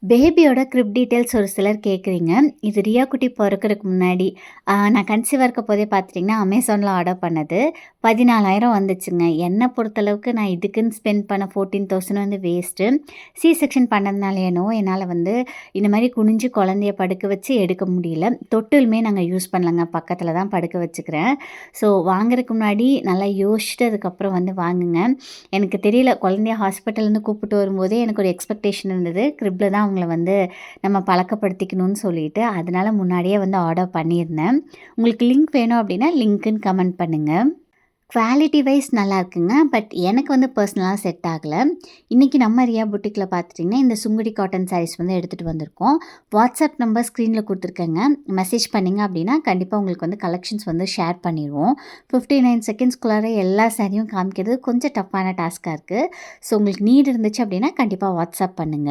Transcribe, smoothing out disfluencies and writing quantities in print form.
பேபியோட grip details ஒரு சிலர் கேட்குறீங்க. இது ரியா குட்டி பொறக்கறதுக்கு முன்னாடி நான் கன்சீவா இருக்கப்போதே பார்த்துட்டிங்கன்னா, அமேசான்ல ஆர்டர் பண்ணது. 14,000 வந்துச்சுங்க. என்ன பொறுத்தளவுக்கு நான் இதுக்குன்னு ஸ்பெண்ட் பண்ண 14,000 வந்து வேஸ்ட்டு. சி செக்ஷன் பண்ணதுனால என்னவோ என்னால வந்து இந்த மாரி குனிஞ்சு குழந்தைய படுக்க வச்சு எடுக்க முடியல. தொட்டிலுமே நாங்க யூஸ் பண்ணலங்க. பக்கத்தில தான் படுக்க வச்சுக்கிறேன். ஸோ வாங்குறதுக்கு முன்னாடி நல்லா யோசிச்சுட்டு அதுக்கப்புறம் வந்து வாங்குங்க. எனக்கு தெரியல குழந்தைய ஹாஸ்பிட்டல்லேருந்து கூப்பிட்டு வரும்போதே எனக்கு ஒரு எக்ஸ்பெக்டேஷன் இருந்தது. கிரிப்ல தான் அவங்கள வந்து நம்ம பழக்கப்படுத்திக்கணும்னு சொல்லிட்டு, அதனால முன்னாடியே வந்து ஆர்டர் பண்ணியிருந்தேன். உங்களுக்கு லிங்க் வேணும் அப்படின்னா, லிங்க்குன்னு கமெண்ட் பண்ணுங்க. குவாலிட்டி வைஸ் நல்லாயிருக்குங்க. பட் எனக்கு வந்து பர்சனலா செட் ஆகல. இன்றைக்கி நம்ம ரியா புட்டிக்கில பார்த்துட்டிங்கன்னா, இந்த சுங்குடி காட்டன் சாரீஸ் வந்து எடுத்துகிட்டு வந்திருக்கோம். வாட்ஸ்அப் நம்பர் ஸ்க்ரீனில் கொடுத்துருக்கேங்க. மெசேஜ் பண்ணிங்க அப்படின்னா, கண்டிப்பாக உங்களுக்கு வந்து கலெக்ஷன்ஸ் வந்து ஷேர் பண்ணிருவோம். 59 செகண்ட்ஸ்குள்ளார எல்லா சாரியும் காமிக்கிறது கொஞ்சம் டஃப்பான டாஸ்க்காக இருக்குது. ஸோ உங்களுக்கு நீட் இருந்துச்சு அப்படின்னா, கண்டிப்பாக வாட்ஸ்அப் பண்ணுங்க.